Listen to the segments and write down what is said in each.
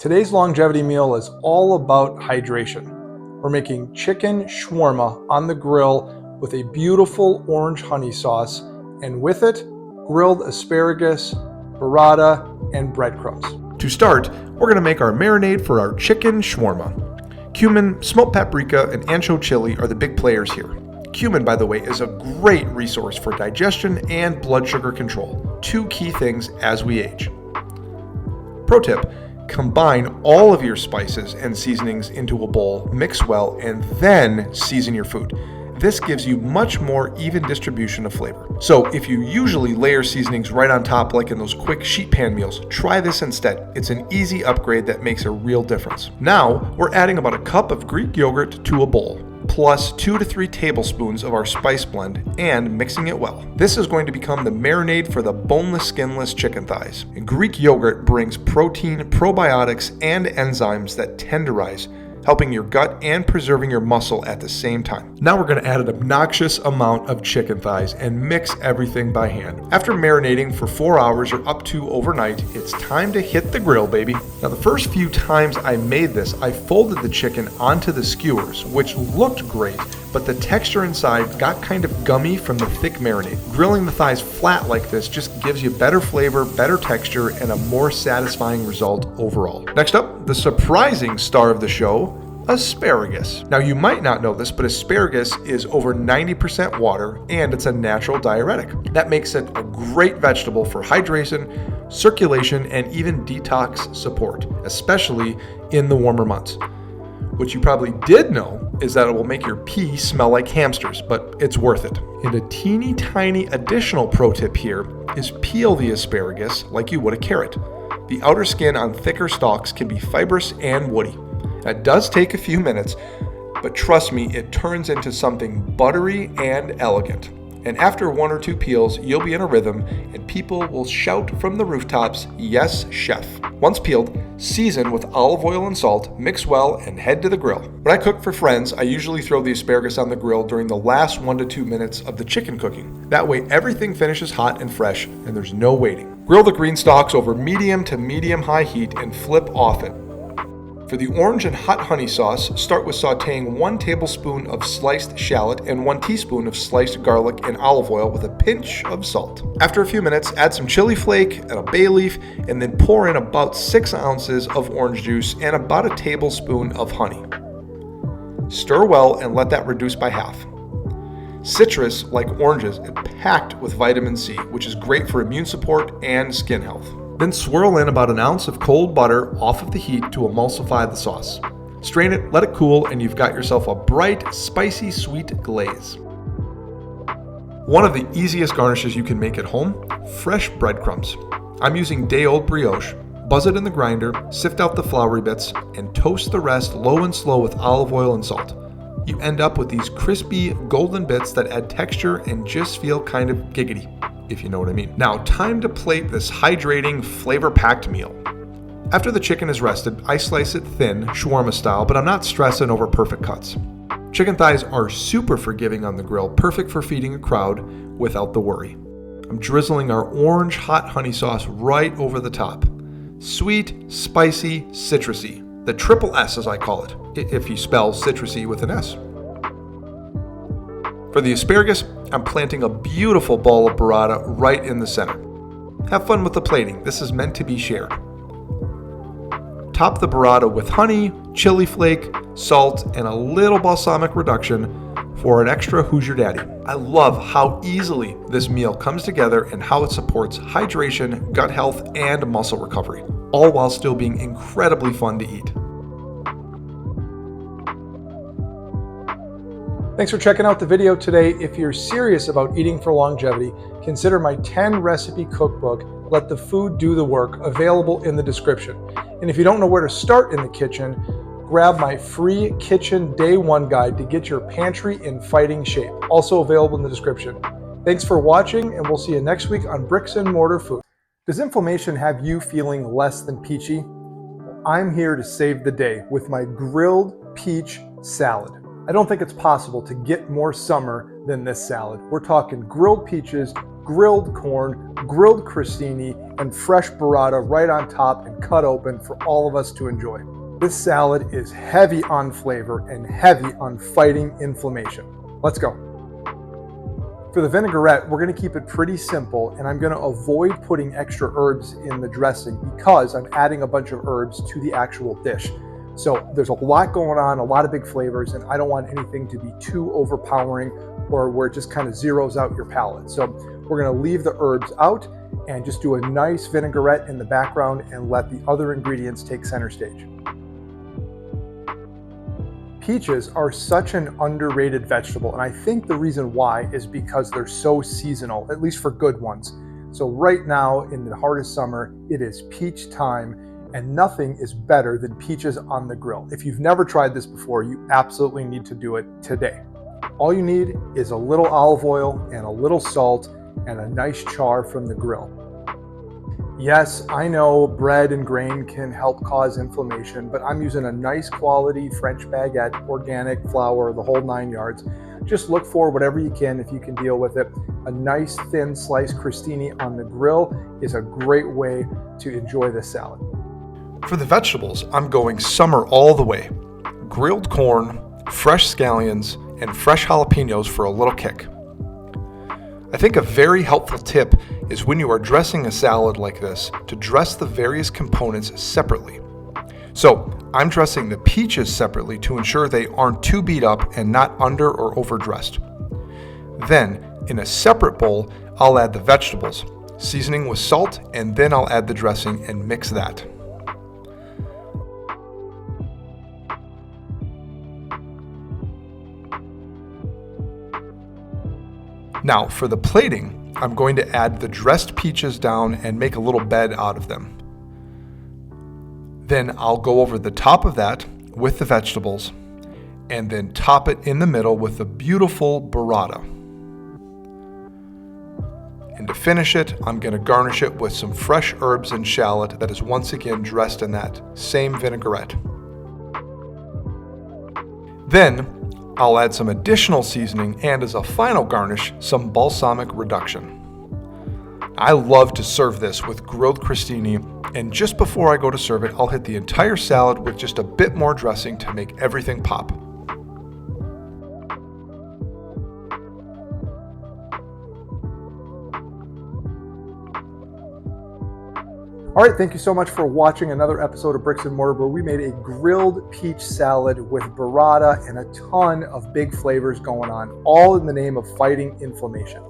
Today's longevity meal is all about hydration. We're making chicken shawarma on the grill with a beautiful orange honey sauce, and with it, grilled asparagus, burrata, and breadcrumbs. To start, we're going to make our marinade for our chicken shawarma. Cumin, smoked paprika, and ancho chili are the big players here. Cumin, by the way, is a great resource for digestion and blood sugar control, two key things as we age. Pro tip: combine all of your spices and seasonings into a bowl, mix well, and then season your food. This gives you much more even distribution of flavor. So if you usually layer seasonings right on top like in those quick sheet pan meals, try this instead. It's an easy upgrade that makes a real difference. Now we're adding about a cup of Greek yogurt to a bowl, plus 2 to 3 tablespoons of our spice blend, and mixing it well. This is going to become the marinade for the boneless, skinless chicken thighs. And Greek yogurt brings protein, probiotics, and enzymes that tenderize, helping your gut and preserving your muscle at the same time. Now we're going to add an obnoxious amount of chicken thighs and mix everything by hand. After marinating for 4 hours or up to overnight, it's time to hit the grill, baby. Now the first few times I made this, I folded the chicken onto the skewers, which looked great, but the texture inside got kind of gummy from the thick marinade. Grilling the thighs flat like this just gives you better flavor, better texture, and a more satisfying result overall. Next up, the surprising star of the show, asparagus. Now you might not know this, but asparagus is over 90% water and it's a natural diuretic. That makes it a great vegetable for hydration, circulation, and even detox support, especially in the warmer months. What you probably did know is that it will make your pee smell like hamsters, but it's worth it. And a teeny tiny additional pro tip here is peel the asparagus like you would a carrot. The outer skin on thicker stalks can be fibrous and woody. It does take a few minutes, but trust me, it turns into something buttery and elegant. And after 1 or 2 peels, you'll be in a rhythm and people will shout from the rooftops, "Yes, chef." Once peeled, season with olive oil and salt, mix well, and head to the grill. When I cook for friends, I usually throw the asparagus on the grill during the last 1 to 2 minutes of the chicken cooking. That way everything finishes hot and fresh and there's no waiting. Grill the green stalks over medium to medium-high heat and flip often. For the orange and hot honey sauce, start with sautéing 1 tablespoon of sliced shallot and 1 teaspoon of sliced garlic and olive oil with a pinch of salt. After a few minutes, add some chili flake and a bay leaf, and then pour in about 6 ounces of orange juice and about a tablespoon of honey. Stir well and let that reduce by half. Citrus, like oranges, is packed with vitamin C, which is great for immune support and skin health. Then swirl in about 1 ounce of cold butter off of the heat to emulsify the sauce. Strain it, let it cool, and you've got yourself a bright, spicy, sweet glaze. One of the easiest garnishes you can make at home, fresh breadcrumbs. I'm using day-old brioche. Buzz it in the grinder, sift out the floury bits, and toast the rest low and slow with olive oil and salt. You end up with these crispy, golden bits that add texture and just feel kind of giggity, if you know what I mean. Now, time to plate this hydrating, flavor-packed meal. After the chicken is rested, I slice it thin, shawarma style, but I'm not stressing over perfect cuts. Chicken thighs are super forgiving on the grill, perfect for feeding a crowd without the worry. I'm drizzling our orange hot honey sauce right over the top. Sweet, spicy, citrusy. The triple S, as I call it, if you spell citrusy with an S. For the asparagus, I'm planting a beautiful ball of burrata right in the center. Have fun with the plating. This is meant to be shared. Top the burrata with honey, chili flake, salt, and a little balsamic reduction for an extra Hoosier Daddy. I love how easily this meal comes together and how it supports hydration, gut health, and muscle recovery, all while still being incredibly fun to eat. Thanks for checking out the video today. If you're serious about eating for longevity, consider my 10 recipe cookbook, Let the Food Do the Work, available in the description. And if you don't know where to start in the kitchen, grab my free Kitchen Day 1 guide to get your pantry in fighting shape, also available in the description. Thanks for watching, and we'll see you next week on Bricks and Mortar Food. Does inflammation have you feeling less than peachy? Well, I'm here to save the day with my grilled peach salad. I don't think it's possible to get more summer than this salad. We're talking grilled peaches, grilled corn, grilled crostini, and fresh burrata right on top and cut open for all of us to enjoy. This salad is heavy on flavor and heavy on fighting inflammation. Let's go. For the vinaigrette, we're going to keep it pretty simple, and I'm going to avoid putting extra herbs in the dressing because I'm adding a bunch of herbs to the actual dish. So there's a lot going on, a lot of big flavors, and I don't want anything to be too overpowering or where it just kind of zeroes out your palate. So we're going to leave the herbs out and just do a nice vinaigrette in the background and let the other ingredients take center stage. Peaches are such an underrated vegetable, and I think the reason why is because they're so seasonal, at least for good ones. So right now in the heart of summer, it is peach time, and nothing is better than peaches on the grill. If you've never tried this before, you absolutely need to do it today. All you need is a little olive oil and a little salt and a nice char from the grill. Yes, I know bread and grain can help cause inflammation, but I'm using a nice quality French baguette, organic flour, the whole 9 yards. Just look for whatever you can if you can deal with it. A nice thin sliced crostini on the grill is a great way to enjoy this salad. For the vegetables, I'm going summer all the way. Grilled corn, fresh scallions, and fresh jalapenos for a little kick. I think a very helpful tip is when you are dressing a salad like this to dress the various components separately. So I'm dressing the peaches separately to ensure they aren't too beat up and not under or overdressed. Then in a separate bowl, I'll add the vegetables, seasoning with salt, and then I'll add the dressing and mix that. Now for the plating, I'm going to add the dressed peaches down and make a little bed out of them. Then I'll go over the top of that with the vegetables and then top it in the middle with the beautiful burrata. And to finish it, I'm going to garnish it with some fresh herbs and shallot that is once again dressed in that same vinaigrette. Then I'll add some additional seasoning and as a final garnish, some balsamic reduction. I love to serve this with grilled crostini, and just before I go to serve it, I'll hit the entire salad with just a bit more dressing to make everything pop. All right, thank you so much for watching another episode of Bricks and Mortar, where we made a grilled peach salad with burrata and a ton of big flavors going on, all in the name of fighting inflammation.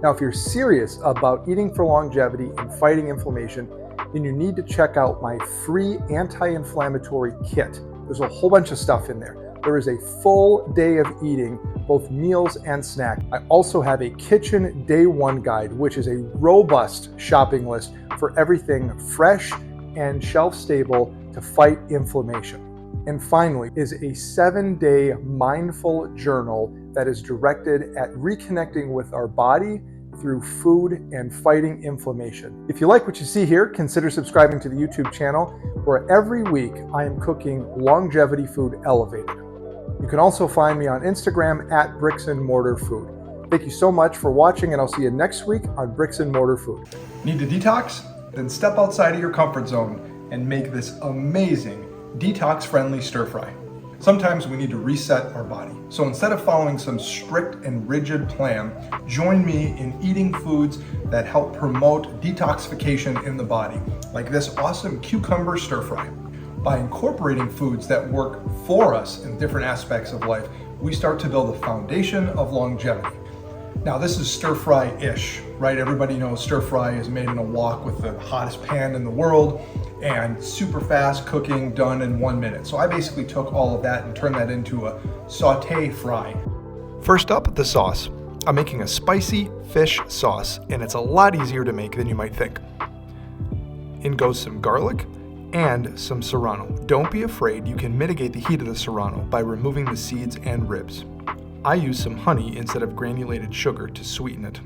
Now, if you're serious about eating for longevity and fighting inflammation, then you need to check out my free anti-inflammatory kit. There's a whole bunch of stuff in there. There is a full day of eating, both meals and snacks. I also have a kitchen day one guide, which is a robust shopping list for everything fresh and shelf stable to fight inflammation. And finally is a 7-day mindful journal that is directed at reconnecting with our body through food and fighting inflammation. If you like what you see here, consider subscribing to the YouTube channel, where every week I am cooking longevity food elevated. You can also find me on Instagram at Bricks and Mortar Food. Thank you so much for watching, and I'll see you next week on Bricks and Mortar Food. Need to detox? Then step outside of your comfort zone and make this amazing detox-friendly stir fry. Sometimes we need to reset our body. So instead of following some strict and rigid plan, join me in eating foods that help promote detoxification in the body, like this awesome cucumber stir fry. By incorporating foods that work for us in different aspects of life, we start to build a foundation of longevity. Now this is stir fry-ish, right? Everybody knows stir fry is made in a wok with the hottest pan in the world and super fast cooking, done in 1 minute. So I basically took all of that and turned that into a sauté fry. First up, the sauce. I'm making a spicy fish sauce, and it's a lot easier to make than you might think. In goes some garlic and some serrano. Don't be afraid, you can mitigate the heat of the serrano by removing the seeds and ribs. I use some honey instead of granulated sugar to sweeten it,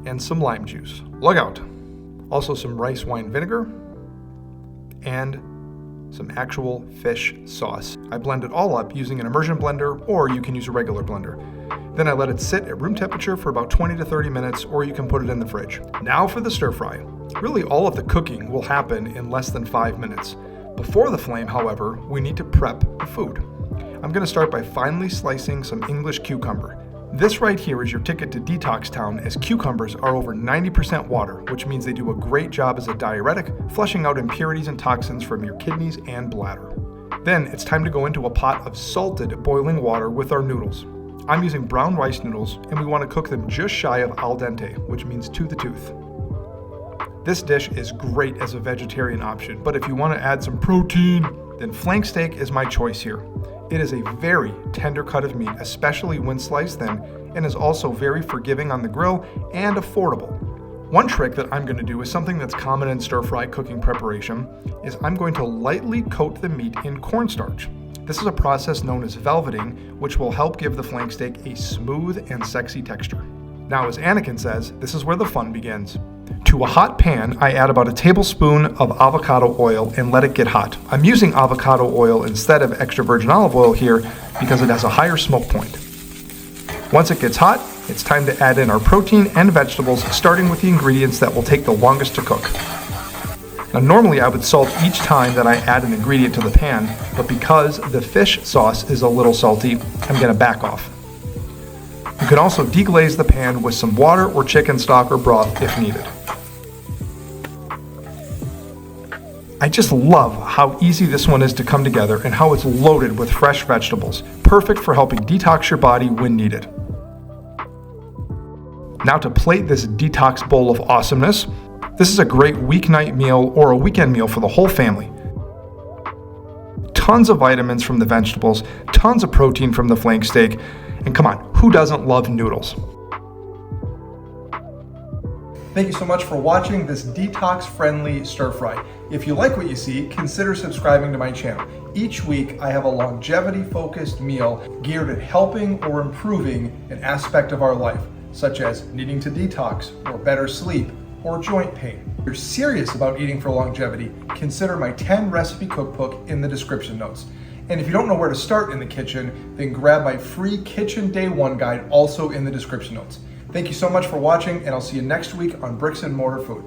and some lime juice. Look out! Also some rice wine vinegar and some actual fish sauce. I blend it all up using an immersion blender, or you can use a regular blender. Then I let it sit at room temperature for about 20 to 30 minutes, or you can put it in the fridge. Now for the stir fry. Really, all of the cooking will happen in less than 5 minutes. Before the flame, however, we need to prep the food. I'm going to start by finely slicing some English cucumber. This right here is your ticket to detox town, as cucumbers are over 90% water, which means they do a great job as a diuretic, flushing out impurities and toxins from your kidneys and bladder. Then it's time to go into a pot of salted boiling water with our noodles. I'm using brown rice noodles, and we want to cook them just shy of al dente, which means to the tooth. This dish is great as a vegetarian option, but if you want to add some protein, then flank steak is my choice here. It is a very tender cut of meat, especially when sliced thin, and is also very forgiving on the grill and affordable. One trick that I'm going to do is something that's common in stir-fry cooking preparation, is I'm going to lightly coat the meat in cornstarch. This is a process known as velveting, which will help give the flank steak a smooth and sexy texture. Now, as Anakin says, this is where the fun begins. To a hot pan, I add about a tablespoon of avocado oil and let it get hot. I'm using avocado oil instead of extra virgin olive oil here because it has a higher smoke point. Once it gets hot, it's time to add in our protein and vegetables, starting with the ingredients that will take the longest to cook. Now, normally I would salt each time that I add an ingredient to the pan, but because the fish sauce is a little salty, I'm going to back off. You can also deglaze the pan with some water or chicken stock or broth if needed. I just love how easy this one is to come together and how it's loaded with fresh vegetables, perfect for helping detox your body when needed. Now to plate this detox bowl of awesomeness, this is a great weeknight meal or a weekend meal for the whole family. Tons of vitamins from the vegetables, tons of protein from the flank steak, and come on, who doesn't love noodles? Thank you so much for watching this detox-friendly stir-fry. If you like what you see, consider subscribing to my channel. Each week, I have a longevity-focused meal geared at helping or improving an aspect of our life, such as needing to detox, or better sleep, or joint pain. If you're serious about eating for longevity, consider my 10-recipe cookbook in the description notes. And if you don't know where to start in the kitchen, then grab my free Kitchen Day 1 guide, also in the description notes. Thank you so much for watching, and I'll see you next week on Bricks and Mortar Food.